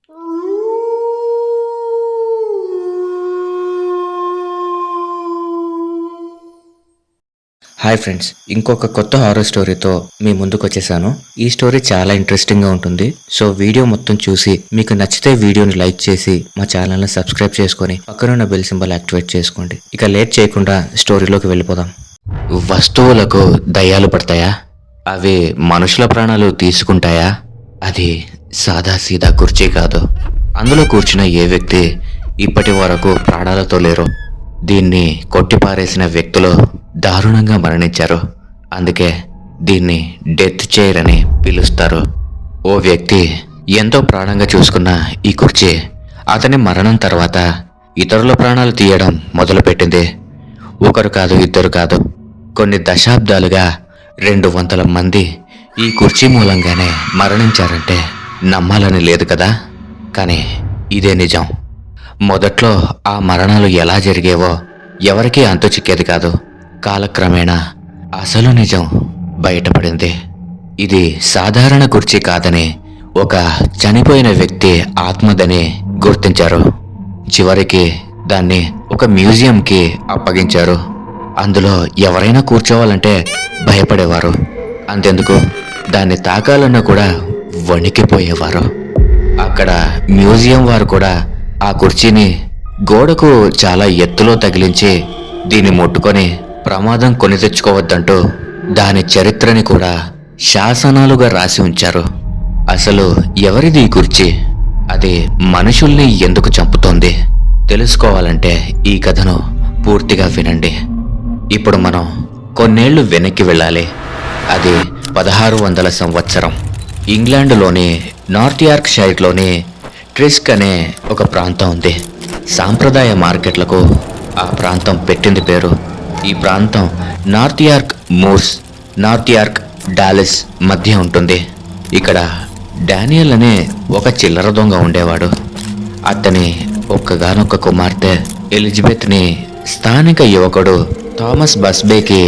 Hi friends, ఇంకొక కొత్త horror స్టోరీతో మీ ముందుకు వచ్చేసాను. ఈ స్టోరీ చాలా ఇంట్రెస్టింగ్గా ఉంటుంది. సో వీడియో మొత్తం చూసి మీకు నచ్చితే వీడియోని లైక్ చేసి మా ఛానల్ని సబ్స్క్రైబ్ చేసుకొని పక్కనున్న బెల్ సింబల్ యాక్టివేట్ చేసుకోండి. ఇక లేట్ చేయకుండా స్టోరీలోకి వెళ్ళిపోదాం. వస్తువులకు దయ్యాలు పడతాయా? అవి మనుషుల ప్రాణాలు తీసుకుంటాయా? అది సాదాసీదా కుర్చీ కాదు. అందులో కూర్చున్న ఏ వ్యక్తి ఇప్పటి వరకు ప్రాణాలతో లేరు. దీన్ని కొట్టిపారేసిన వ్యక్తులు దారుణంగా మరణించారు. అందుకే దీన్ని డెత్ చైర్ అని పిలుస్తారు. ఓ వ్యక్తి ఎంతో ప్రాణంగా చూసుకున్న ఈ కుర్చీ అతని మరణం తర్వాత ఇతరుల ప్రాణాలు తీయడం మొదలుపెట్టింది. ఒకరు కాదు, ఇద్దరు కాదు, కొన్ని దశాబ్దాలుగా 200 మంది ఈ కుర్చీ మూలంగానే మరణించారంటే నమ్మాలని లేదు కదా. కానీ ఇదే నిజం. మొదట్లో ఆ మరణాలు ఎలా జరిగేవో ఎవరికీ అంతు చిక్కేది కాదు. కాలక్రమేణా అసలు నిజం బయటపడింది. ఇది సాధారణ కుర్చీ కాదని, ఒక చనిపోయిన వ్యక్తి ఆత్మదని గుర్తించారు. చివరికి దాన్ని ఒక మ్యూజియంకి అప్పగించారు. అందులో ఎవరైనా కూర్చోవాలంటే భయపడేవారు. అంతెందుకు, దాన్ని తాకాలన్నా కూడా వణికిపోయేవారు. అక్కడ మ్యూజియం వారు కూడా ఆ కుర్చీని గోడకు చాలా ఎత్తులో తగిలించి దీన్ని ముట్టుకొని ప్రమాదం కొని తెచ్చుకోవద్దంటూ దాని చరిత్రని కూడా శాసనాలుగా రాసి ఉంచారు. అసలు ఎవరిది ఈ కుర్చీ? అది మనుషుల్ని ఎందుకు చంపుతోంది? తెలుసుకోవాలంటే ఈ కథను పూర్తిగా వినండి. ఇప్పుడు మనం కొన్నేళ్లు వెనక్కి వెళ్ళాలి. అది 1600 సంవత్సరం. ఇంగ్లాండ్లోని నార్త్ యార్క్ షైర్లోని ట్రిస్క్ అనే ఒక ప్రాంతం ఉంది. సాంప్రదాయ మార్కెట్లకు ఆ ప్రాంతం పెట్టింది పేరు. ఈ ప్రాంతం north York Moor's, north York Dallas మధ్య ఉంటుంది. ఇక్కడ డానియల్ అనే ఒక చిల్లర దొంగ ఉండేవాడు. అతని ఒక్కగానొక్క కుమార్తె ఎలిజబెత్ని స్థానిక యువకుడు థామస్ బస్బేకి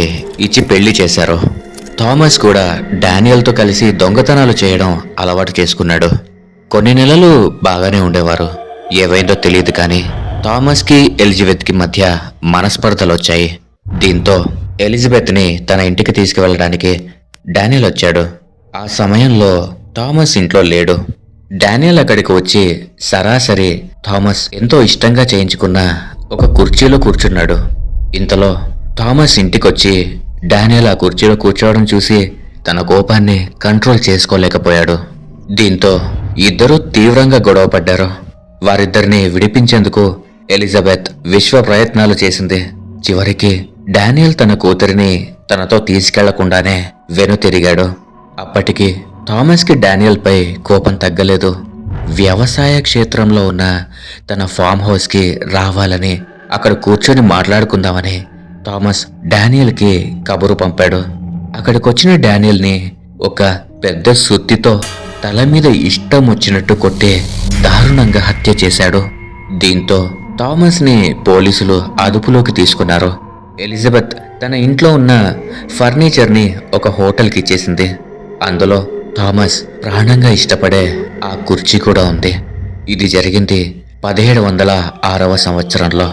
ఇచ్చి పెళ్లి చేశారు. థామస్ కూడా డానియల్తో కలిసి దొంగతనాలు చేయడం అలవాటు చేసుకున్నాడు. కొన్ని నెలలు బాగానే ఉండేవారు. ఏవైందో తెలియదు కానీ థామస్కి ఎలిజబెత్కి మధ్య మనస్పర్ధలు వచ్చాయి. దీంతో ఎలిజబెత్ని తన ఇంటికి తీసుకువెళ్ళడానికి డానియల్ వచ్చాడు. ఆ సమయంలో థామస్ ఇంట్లో లేడు. డానియల్ అక్కడికి వచ్చి సరాసరి థామస్ ఎంతో ఇష్టంగా చేయించుకున్న ఒక కుర్చీలో కూర్చున్నాడు. ఇంతలో థామస్ ఇంటికొచ్చి డానియల్ ఆ కుర్చీలో కూర్చోవడం చూసి తన కోపాన్ని కంట్రోల్ చేసుకోలేకపోయాడు. దీంతో ఇద్దరూ తీవ్రంగా గొడవపడ్డారు. వారిద్దరిని విడిపించేందుకు ఎలిజబెత్ విశ్వ ప్రయత్నాలు చేసింది. చివరికి డానియల్ తన కూతురిని తనతో తీసుకెళ్లకుండానే వెనుతిరిగాడు. అప్పటికి థామస్కి డానియల్పై కోపం తగ్గలేదు. వ్యవసాయ క్షేత్రంలో ఉన్న తన ఫామ్ హౌస్కి రావాలని, అక్కడ కూర్చొని మాట్లాడుకుందామని థామస్ డానియల్కి కబురు పంపాడు. అక్కడికొచ్చిన డానియల్ని ఒక పెద్ద సుత్తితో తల మీద ఇష్టం వచ్చినట్టు కొట్టి దారుణంగా హత్య చేశాడు. దీంతో థామస్ని పోలీసులు అదుపులోకి తీసుకున్నారు. ఎలిజబెత్ తన ఇంట్లో ఉన్న ఫర్నిచర్ని ఒక హోటల్కి ఇచ్చేసింది. అందులో థామస్ ప్రాణంగా ఇష్టపడే ఆ కుర్చీ కూడా ఉంది. ఇది జరిగింది 1706వ సంవత్సరంలో.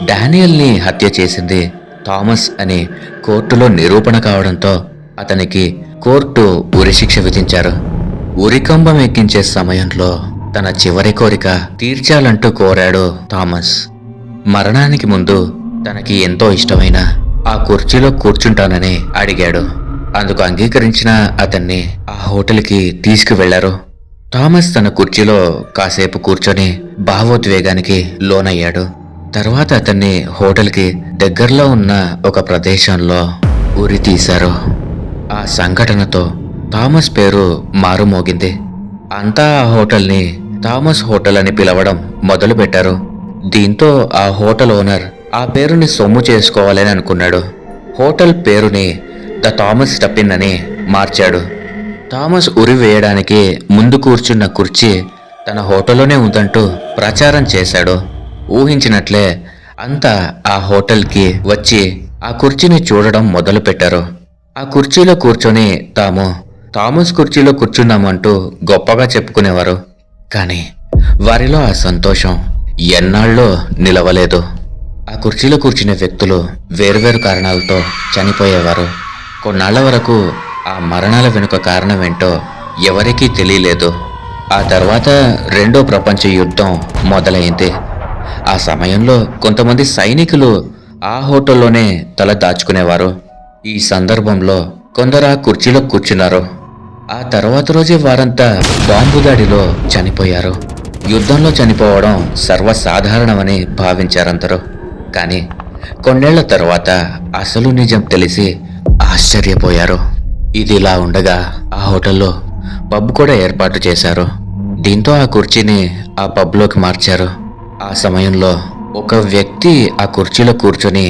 డానియల్ని హత్య చేసింది థామస్ అని కోర్టులో నిరూపణ కావడంతో అతనికి కోర్టు ఉరిశిక్ష విధించారు. ఉరికంబం ఎక్కించే సమయంలో తన చివరి కోరిక తీర్చాలంటూ కోరాడు థామస్. మరణానికి ముందు తనకి ఎంతో ఇష్టమైన ఆ కుర్చీలో కూర్చుంటానని అడిగాడు. అందుకు అంగీకరించిన అతన్ని ఆ హోటల్కి తీసుకువెళ్లారు. థామస్ తన కుర్చీలో కాసేపు కూర్చొని భావోద్వేగానికి లోనయ్యాడు. తర్వాత అతన్ని హోటల్కి దగ్గరలో ఉన్న ఒక ప్రదేశంలో ఉరి తీశారు. ఆ సంఘటనతో థామస్ పేరు మారుమోగింది. అంతా ఆ హోటల్ని థామస్ హోటల్ అని పిలవడం మొదలుపెట్టారు. దీంతో ఆ హోటల్ ఓనర్ ఆ పేరుని సొమ్ము చేసుకోవాలని అనుకున్నాడు. హోటల్ పేరుని ద థామస్ టపిన్ అని మార్చాడు. థామస్ ఉరి వేయడానికి ముందు కూర్చున్న కుర్చీ తన హోటల్లోనే ఉందంటూ ప్రచారం చేశాడు. ఊహించినట్లే అంతా ఆ హోటల్కి వచ్చి ఆ కుర్చీని చూడడం మొదలుపెట్టారు. ఆ కుర్చీలో కూర్చొని థామస్ కుర్చీలో కూర్చున్నామంటూ గొప్పగా చెప్పుకునేవారు. కానీ వారిలో ఆ సంతోషం ఎన్నాళ్ళో నిలవలేదు. ఆ కుర్చీలో కూర్చునే వ్యక్తులు వేర్వేరు కారణాలతో చనిపోయేవారు. కొన్నాళ్ల వరకు ఆ మరణాల వెనుక కారణమేంటో ఎవరికీ తెలియలేదు. ఆ తర్వాత రెండో ప్రపంచ యుద్ధం మొదలైంది. ఆ సమయంలో కొంతమంది సైనికులు ఆ హోటల్లోనే తల దాచుకునేవారు. ఈ సందర్భంలో కొందరు ఆ కుర్చీలో కూర్చున్నారు. ఆ తర్వాత రోజే వారంతా బాంబు దాడిలో చనిపోయారు. యుద్ధంలో చనిపోవడం సర్వసాధారణమని భావించారందరూ. కానీ కొన్నేళ్ల తర్వాత అసలు నిజం తెలిసి ఆశ్చర్యపోయారు. ఇదిలా ఉండగా ఆ హోటల్లో పబ్ కూడా ఏర్పాటు చేశారు. దీంతో ఆ కుర్చీని ఆ పబ్లోకి మార్చారు. ఆ సమయంలో ఒక వ్యక్తి ఆ కుర్చీలో కూర్చొని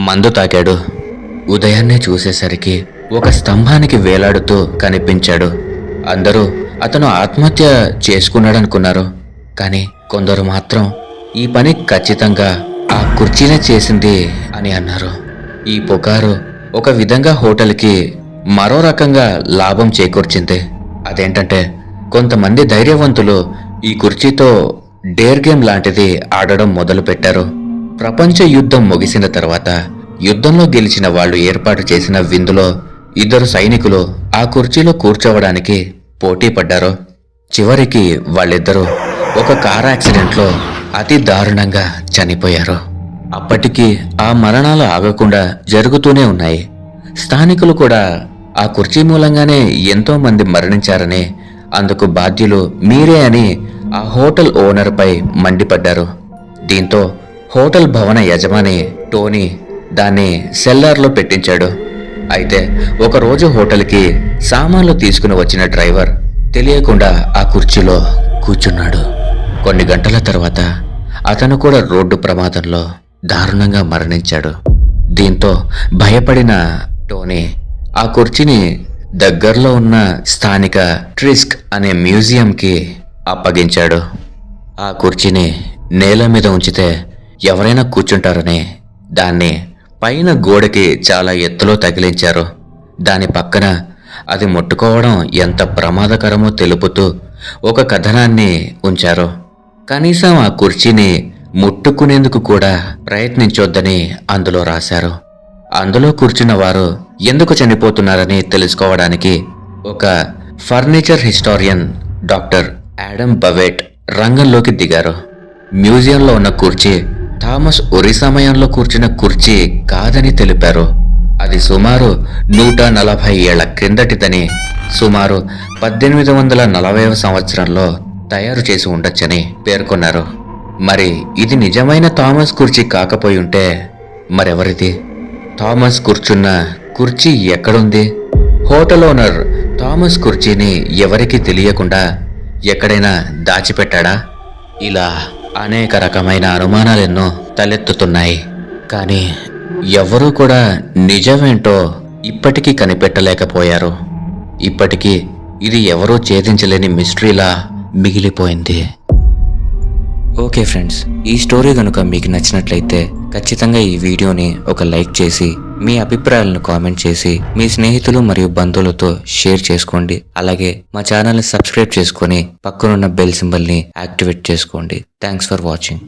మందు తాగాడు. ఉదయాన్నే చూసేసరికి ఒక స్తంభానికి వేలాడుతూ కనిపించాడు. అందరూ అతను ఆత్మహత్య చేసుకున్నాడనుకున్నారు. కానీ కొందరు మాత్రం ఈ పని ఖచ్చితంగా ఆ కుర్చీనే చేసింది అని అన్నారు. ఈ పుకారు ఒక విధంగా హోటల్కి మరో రకంగా లాభం చేకూర్చింది. అదేంటంటే కొంతమంది ధైర్యవంతులు ఈ కుర్చీతో డేర్ గేమ్ లాంటిది ఆడడం మొదలుపెట్టారు. ప్రపంచ యుద్ధం ముగిసిన తర్వాత యుద్ధంలో గెలిచిన వాళ్ళు ఏర్పాటు చేసిన విందులో ఇద్దరు సైనికులు ఆ కుర్చీలో కూర్చోవడానికి పోటీ పడ్డారు. చివరికి వాళ్ళిద్దరూ ఒక కార్ యాక్సిడెంట్లో అతి దారుణంగా చనిపోయారు. అప్పటికి ఆ మరణాలు ఆగకుండా జరుగుతూనే ఉన్నాయి. స్థానికులు కూడా ఆ కుర్చీ మూలంగానే ఎంతో మంది మరణించారని, అందుకు బాధ్యులు మీరే అని ఆ హోటల్ ఓనర్పై మండిపడ్డారు. దీంతో హోటల్ భవన యజమాని టోనీ దాన్ని సెల్లార్లో పెట్టించాడు. అయితే ఒకరోజు హోటల్కి సామాన్లు తీసుకుని వచ్చిన డ్రైవర్ తెలియకుండా ఆ కుర్చీలో కూర్చున్నాడు. కొన్ని గంటల తర్వాత అతను కూడా రోడ్డు ప్రమాదంలో దారుణంగా మరణించాడు. దీంతో భయపడిన టోనీ ఆ కుర్చీని దగ్గరలో ఉన్న స్థానిక ట్రిస్క్ అనే మ్యూజియంకి అప్పగించాడు. ఆ కుర్చీని నేల మీద ఉంచితే ఎవరైనా కూర్చుంటారని దాన్ని పైన గోడకి చాలా ఎత్తులో తగిలించారు. దాని పక్కన అది ముట్టుకోవడం ఎంత ప్రమాదకరమో తెలుపుతూ ఒక కథనాన్ని ఉంచారు. కనీసం ఆ కుర్చీని ముట్టుకునేందుకు కూడా ప్రయత్నించొద్దని అందులో రాశారు. అందులో కూర్చున్న వారు ఎందుకు చనిపోతున్నారని తెలుసుకోవడానికి ఒక ఫర్నిచర్ హిస్టారియన్ డాక్టర్ యాడమ్ బవెట్ రంగంలోకి దిగారు. మ్యూజియంలో ఉన్న కుర్చీ థామస్ ఉరి సమయంలో కూర్చున్న కుర్చీ కాదని తెలిపారు. అది సుమారు 140 ఏళ్ల క్రిందటిదని, సుమారు 1840వ సంవత్సరంలో తయారు చేసి ఉండొచ్చని పేర్కొన్నారు. మరి ఇది నిజమైన థామస్ కుర్చీ కాకపోయి ఉంటే మరెవరిది? థామస్ కూర్చున్న కుర్చీ ఎక్కడుంది? హోటల్ ఓనర్ థామస్ కుర్చీని ఎవరికీ తెలియకుండా ఎక్కడైనా దాచిపెట్టాడా? ఇలా అనేక రకమైన అనుమానాలెన్నో తలెత్తుతున్నాయి. కానీ ఎవరూ కూడా నిజమేంటో ఇప్పటికీ కనిపెట్టలేకపోయారు. ఇప్పటికీ ఇది ఎవరూ ఛేదించలేని మిస్టరీలా మిగిలిపోయింది. ఓకే ఫ్రెండ్స్, ఈ స్టోరీ కనుక మీకు నచ్చినట్లయితే ఖచ్చితంగా ఈ వీడియోని ఒక లైక్ చేసి మీ అభిప్రాయాలను కామెంట్ చేసి మీ స్నేహితులు మరియు బంధువులతో షేర్ చేసుకోండి. అలాగే మా ఛానల్ని సబ్స్క్రైబ్ చేసుకొని పక్కనున్న బెల్ సింబల్ని యాక్టివేట్ చేసుకోండి. Thanks for watching.